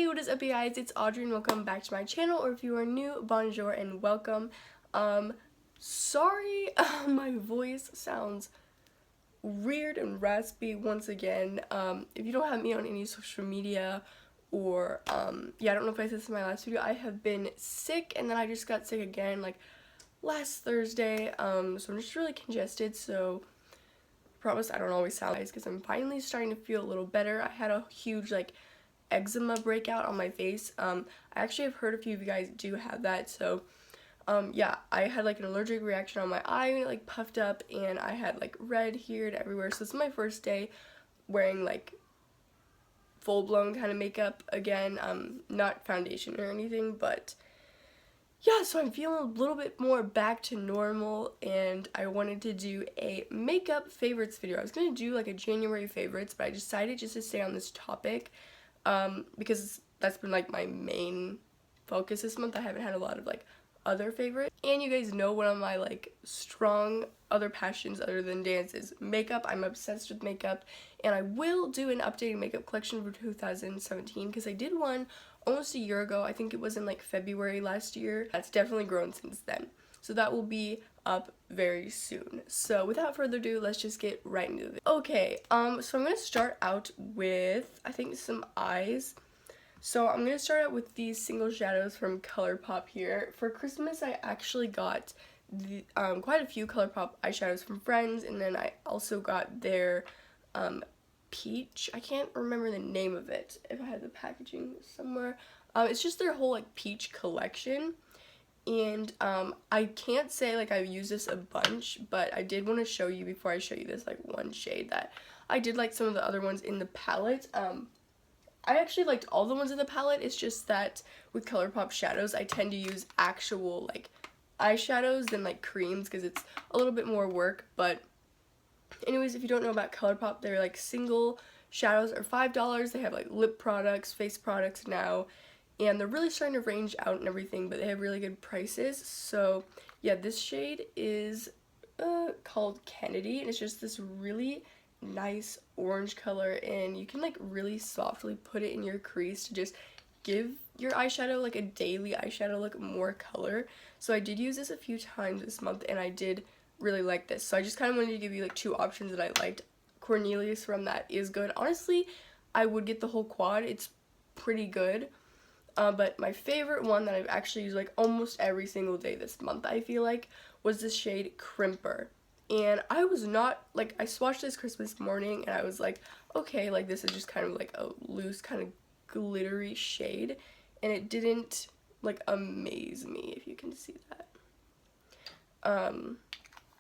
Hey, what is up, you guys? It's Audrey and welcome back to my channel, or if you are new, bonjour and welcome. Sorry, my voice sounds weird and raspy once again. If you don't have me on any social media, or, yeah, I don't know if I said this in my last video, I have been sick, and then I just got sick again, like, last Thursday, so I'm just really congested, so I promise I don't always sound nice, because I'm finally starting to feel a little better. I had a huge, like, eczema breakout on my face. I actually have heard a few of you guys do have that, so yeah, I had like an allergic reaction on my eye and it like puffed up, and I had like red here and everywhere. So this is my first day wearing like full-blown kind of makeup again, not foundation or anything, but yeah, so I'm feeling a little bit more back to normal, and I wanted to do a makeup favorites video. I was gonna do like a January favorites, but I decided just to stay on this topic because that's been like my main focus this month. I haven't had a lot of like other favorites, and you guys know one of my like strong other passions other than dance is makeup. I'm obsessed with makeup, and I will do an updated makeup collection for 2017 because I did one almost a year ago. I think it was in like February last year. That's definitely grown since then, so that will be up very soon. So without further ado, let's just get right into it. Okay, so I'm gonna start out with, I think, some eyes. So I'm gonna start out with these single shadows from ColourPop here. For Christmas, I actually got the, quite a few ColourPop eyeshadows from friends, and then I also got their peach. I can't remember the name of it if I had the packaging somewhere. It's just their whole like peach collection. And I can't say like I've used this a bunch, but I did want to show you before I show you this like one shade that I did like some of the other ones in the palette. I actually liked all the ones in the palette. It's just that with ColourPop shadows, I tend to use actual like eyeshadows than like creams because it's a little bit more work. But anyways, if you don't know about ColourPop, they're like single shadows are $5. They have like lip products, face products now, and they're really starting to range out and everything, but they have really good prices. So yeah, this shade is called Kennedy, and it's just this really nice orange color, and you can like really softly put it in your crease to just give your eyeshadow like a daily eyeshadow look more color. So I did use this a few times this month, and I did really like this. So I just kind of wanted to give you like two options that I liked. Cornelius from that is good. Honestly, I would get the whole quad. It's pretty good. But my favorite one that I've actually used like almost every single day this month, I feel like, was this shade Crimper. And I was not, like, I swatched this Christmas morning and I was like, okay, like this is just kind of like a loose kind of glittery shade, and it didn't like amaze me, if you can see that.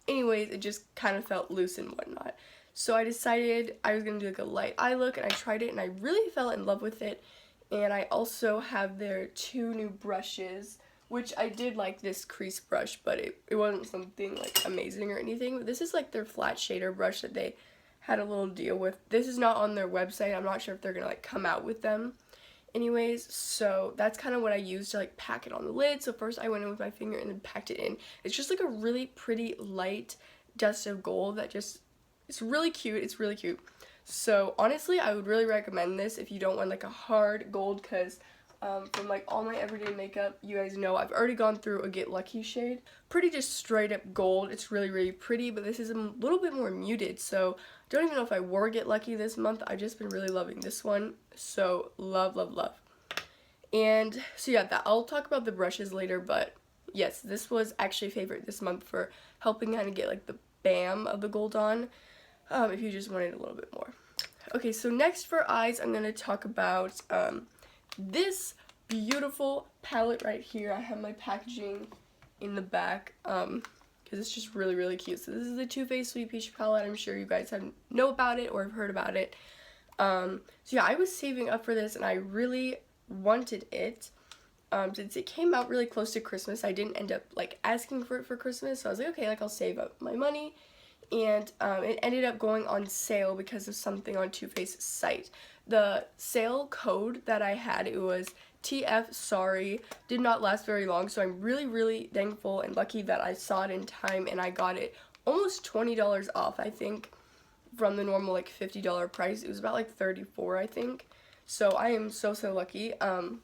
Anyways, it just kind of felt loose and whatnot. So I decided I was gonna do like a light eye look, and I tried it and I really fell in love with it. And I also have their two new brushes, which I did like this crease brush, but it wasn't something like amazing or anything. But this is like their flat shader brush that they had a little deal with. This is not on their website. I'm not sure if they're gonna like come out with them. Anyways, so that's kind of what I used to like pack it on the lid. So first I went in with my finger and then packed it in. It's just like a really pretty light dust of gold that just, it's really cute. It's really cute. So honestly, I would really recommend this if you don't want like a hard gold, because from like all my everyday makeup, you guys know I've already gone through a Get Lucky shade. Pretty just straight up gold. It's really, really pretty, but this is a little bit more muted, so don't even know if I wore Get Lucky this month. I've just been really loving this one. So love, love, love. And so yeah, I'll talk about the brushes later, but yes, this was actually a favorite this month for helping kind of get like the bam of the gold on. If you just wanted a little bit more. Okay, so next for eyes, I'm going to talk about this beautiful palette right here. I have my packaging in the back because it's just really, really cute. So this is the Too Faced Sweet Peach palette. I'm sure you guys know about it or have heard about it. So yeah, I was saving up for this and I really wanted it. Since it came out really close to Christmas, I didn't end up like asking for it for Christmas. So I was like, okay, like I'll save up my money. And it ended up going on sale because of something on Too Faced's site. The sale code that I had, it was TF sorry, did not last very long, so I'm really, really thankful and lucky that I saw it in time and I got it almost $20 off, I think, from the normal like $50 price. It was about like $34, I think. So I am so lucky. So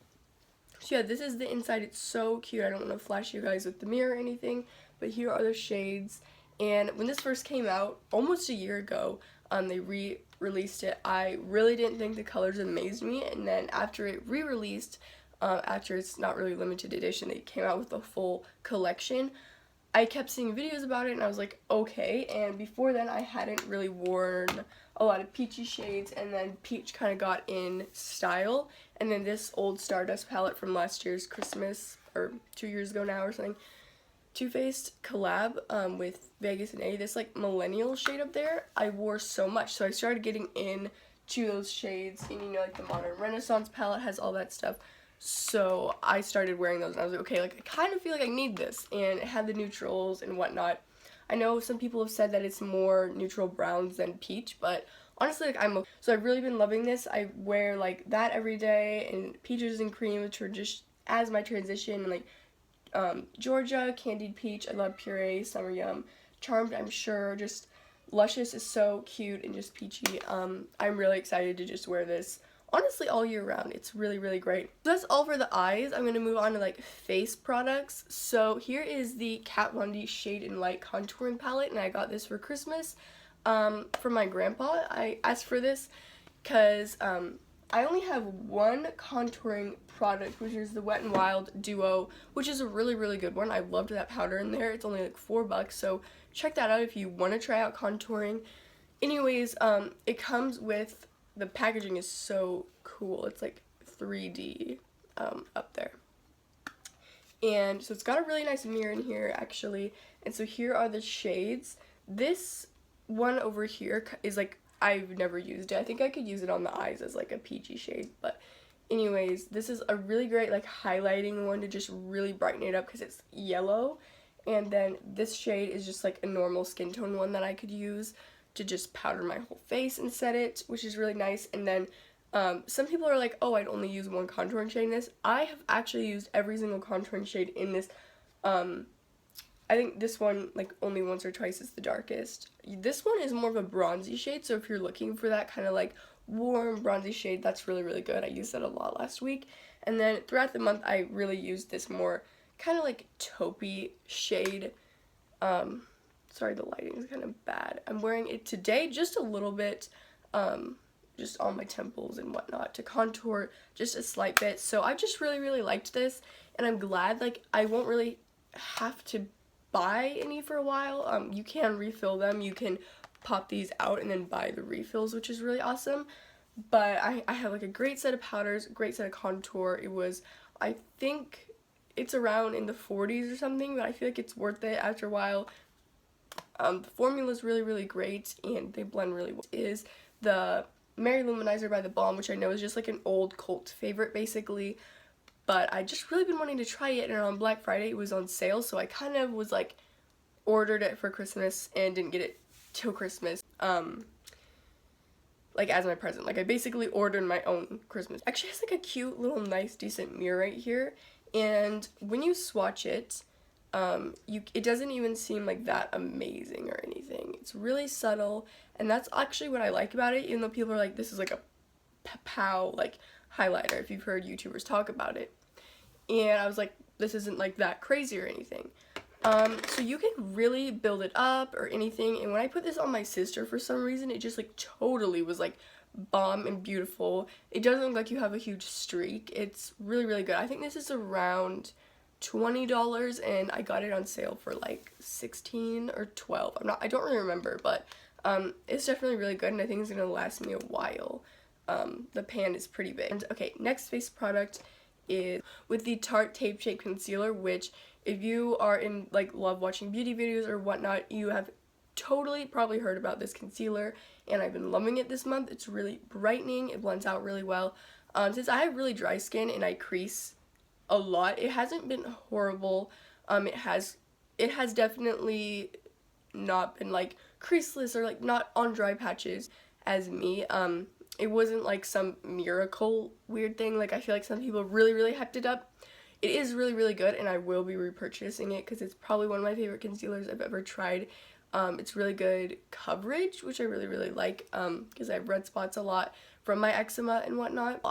yeah, this is the inside. It's so cute. I don't want to flash you guys with the mirror or anything, but here are the shades. And when this first came out, almost a year ago, they re-released it. I really didn't think the colors amazed me, and then after it re-released, after it's not really limited edition, they came out with a full collection. I kept seeing videos about it, and I was like, okay. And before then, I hadn't really worn a lot of peachy shades, and then peach kind of got in style. And then this old Stardust palette from last year's Christmas, or 2 years ago now or something, Too Faced collab with Vegas and A, this like millennial shade up there, I wore so much. So I started getting in to those shades, and you know, like the Modern Renaissance palette has all that stuff. So I started wearing those, and I was like, okay, like I kind of feel like I need this, and it had the neutrals and whatnot. I know some people have said that it's more neutral browns than peach, but honestly, like so I've really been loving this. I wear like that every day, and peaches and cream just as my transition, and like Georgia, candied peach, I love puree, summer yum, charmed, I'm sure, just luscious is so cute and just peachy. I'm really excited to just wear this honestly all year round. It's really great. So that's all for the eyes. I'm gonna move on to like face products. So here is the Kat Von D Shade and Light contouring palette, and I got this for Christmas from my grandpa. I asked for this because I only have one contouring product, which is the Wet n Wild Duo, which is a really good one. I loved that powder in there. It's only like $4, so check that out if you want to try out contouring. Anyways, it comes with, the packaging is so cool. It's like 3D up there. And so it's got a really nice mirror in here, actually. And so here are the shades. This one over here is like, I've never used it. I think I could use it on the eyes as like a peachy shade, but anyways, this is a really great like highlighting one to just really brighten it up because it's yellow. And then this shade is just like a normal skin tone one that I could use to just powder my whole face and set it, which is really nice. And then some people are like, oh, I'd only use one contouring shade in this. I have actually used every single contouring shade in this. I think this one, like, only once or twice is the darkest. This one is more of a bronzy shade, so if you're looking for that kind of, like, warm bronzy shade, that's really good. I used that a lot last week. And then throughout the month, I really used this more kind of, like, taupey shade. Sorry, the lighting is kind of bad. I'm wearing it today just a little bit, just on my temples and whatnot to contour just a slight bit. So I just really liked this, and I'm glad, like, I won't really have to buy any for a while. You can refill them. You can pop these out and then buy the refills, which is really awesome. But I have like a great set of powders, great set of contour. It was, I think it's around in the 40s or something, but I feel like it's worth it after a while. The formula is really great, and they blend really well. Is the Mary Luminizer by The Balm, which I know is just like an old cult favorite basically. But I just really been wanting to try it, and on Black Friday it was on sale, so I kind of was like, ordered it for Christmas and didn't get it till Christmas, like as my present. Like I basically ordered my own Christmas. Actually, it has like a cute little nice decent mirror right here, and when you swatch it, it doesn't even seem like that amazing or anything. It's really subtle, and that's actually what I like about it, even though people are like, this is like a pow like highlighter, if you've heard YouTubers talk about it. And I was like, this isn't like that crazy or anything. So you can really build it up or anything, and when I put this on my sister, for some reason it just like totally was like bomb and beautiful. It doesn't look like you have a huge streak. It's really good. I think this is around $20, and I got it on sale for like 16 or 12. I don't really remember, but it's definitely really good, and I think it's gonna last me a while. The pan is pretty big. And okay, next face product is with the Tarte Tape Shape Concealer, which if you are in like love watching beauty videos or whatnot, you have totally probably heard about this concealer, and I've been loving it this month. It's really brightening. It blends out really well. Since I have really dry skin and I crease a lot, it hasn't been horrible. It has definitely not been like creaseless or like not on dry patches as me. It wasn't like some miracle weird thing. Like I feel like some people really hyped it up. It is really good, and I will be repurchasing it because it's probably one of my favorite concealers I've ever tried. It's really good coverage, which I really like, because I have red spots a lot from my eczema and whatnot.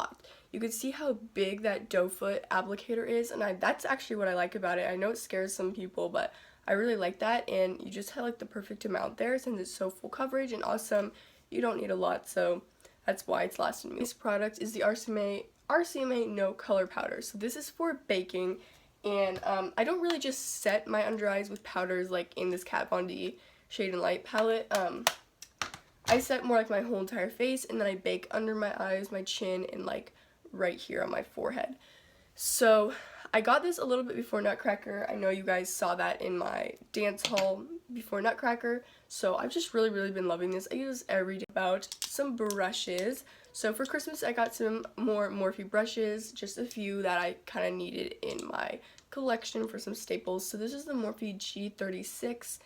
You can see how big that doe foot applicator is, and that's actually what I like about it. I know it scares some people, but I really like that, and you just have like the perfect amount there since it's so full coverage and awesome. You don't need a lot, so that's why it's lasted me. This product is the RCMA No Color Powder. So this is for baking, and I don't really just set my under eyes with powders like in this Kat Von D Shade and Light palette. I set more like my whole entire face, and then I bake under my eyes, my chin, and like right here on my forehead. So I got this a little bit before Nutcracker. I know you guys saw that in my dance haul before Nutcracker. So I've just really been loving this. I use this every day. About some brushes. So for Christmas I got some more Morphe brushes, just a few that I kind of needed in my collection for some staples. So this is the Morphe G36,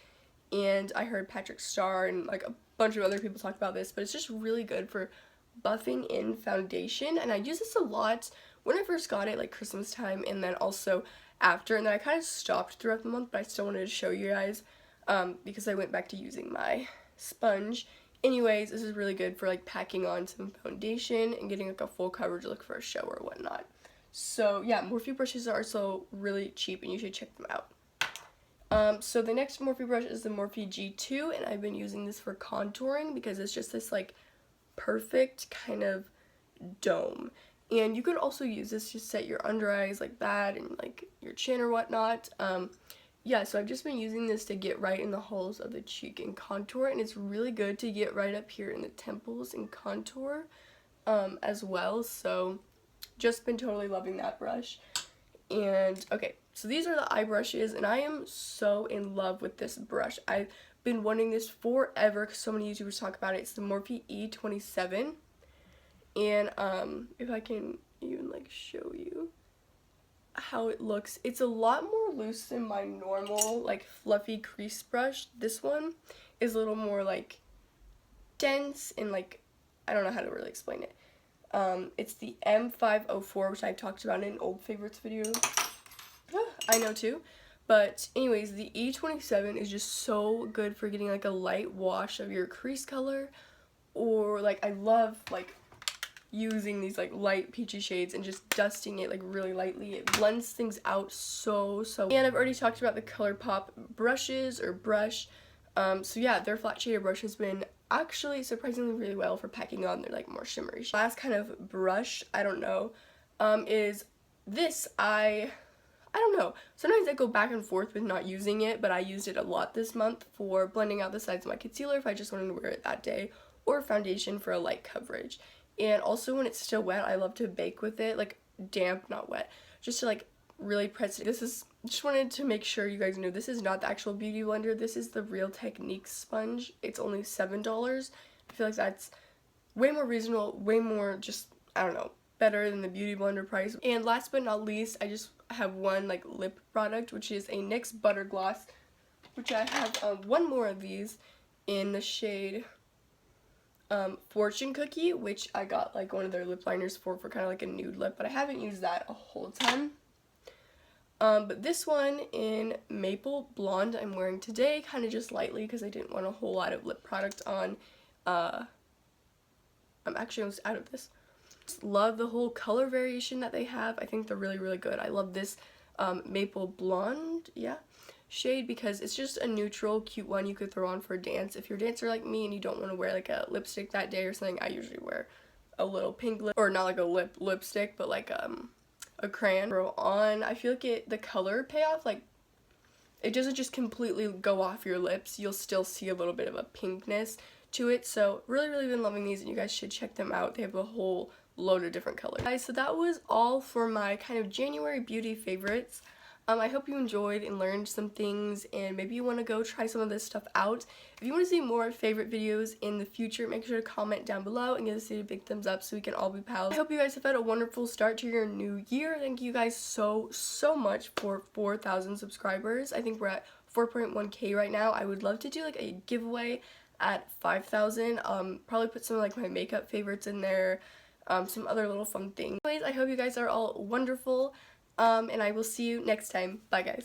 and I heard Patrick Starr and like a bunch of other people talk about this, but it's just really good for buffing in foundation, and I use this a lot when I first got it, like Christmas time, and then also after, and then I kind of stopped throughout the month, but I still wanted to show you guys because I went back to using my sponge. Anyways, this is really good for like packing on some foundation and getting like a full coverage look for a show or whatnot. So yeah, Morphe brushes are also really cheap, and you should check them out. So the next Morphe brush is the Morphe G2, and I've been using this for contouring because it's just this like perfect kind of dome, and you could also use this to set your under eyes like that and like your chin or whatnot. Yeah, so I've just been using this to get right in the holes of the cheek and contour, and it's really good to get right up here in the temples and contour as well. So just been totally loving that brush. And okay, so these are the eye brushes, and I am so in love with this brush. I've been wanting this forever because so many YouTubers talk about it. It's the Morphe E27, and if I can even like show you how it looks, it's a lot more loose than my normal like fluffy crease brush. This one is a little more like dense and like, I don't know how to really explain it. It's the M504, which I've talked about in an old favorites video. I know too. But anyways, the E27 is just so good for getting like a light wash of your crease color, or like I love like using these like light peachy shades and just dusting it like really lightly. It blends things out so. And I've already talked about the ColourPop brushes or brush. So yeah, their flat shaded brush has been actually surprisingly really well for packing on. They're like more shimmery. Last kind of brush, I don't know, is this. I don't know. Sometimes I go back and forth with not using it, but I used it a lot this month for blending out the sides of my concealer if I just wanted to wear it that day, or foundation for a light coverage. And also when it's still wet, I love to bake with it, like damp, not wet, just to like really press it. Just wanted to make sure you guys knew this is not the actual beauty blender. This is the Real Techniques sponge. It's only $7. I feel like that's way more reasonable, way more just, I don't know, better than the beauty blender price. And last but not least, I just have one like lip product, which is a NYX Butter Gloss, which I have one more of these in the shade Fortune Cookie, which I got like one of their lip liners for kind of like a nude lip, but I haven't used that a whole ton. But this one in Maple Blonde I'm wearing today, kind of just lightly because I didn't want a whole lot of lip product on. I'm actually almost out of this. Just love the whole color variation that they have. I think they're really good. I love this Maple Blonde, yeah, shade because it's just a neutral, cute one you could throw on for a dance. If you're a dancer like me and you don't want to wear like a lipstick that day or something, I usually wear a little pink lip, or not like a lipstick, but like a crayon throw on. I feel like the color payoff, like it doesn't just completely go off your lips. You'll still see a little bit of a pinkness to it. So really been loving these, and you guys should check them out. They have a whole load of different colors. Guys, so that was all for my kind of January beauty favorites. I hope you enjoyed and learned some things, and maybe you want to go try some of this stuff out. If you want to see more favorite videos in the future, make sure to comment down below and give this video a big thumbs up so we can all be pals. I hope you guys have had a wonderful start to your new year. Thank you guys so much for 4,000 subscribers. I think we're at 4.1k right now. I would love to do like a giveaway at 5,000. Probably put some of like my makeup favorites in there, some other little fun things. Anyways, I hope you guys are all wonderful. And I will see you next time. Bye, guys.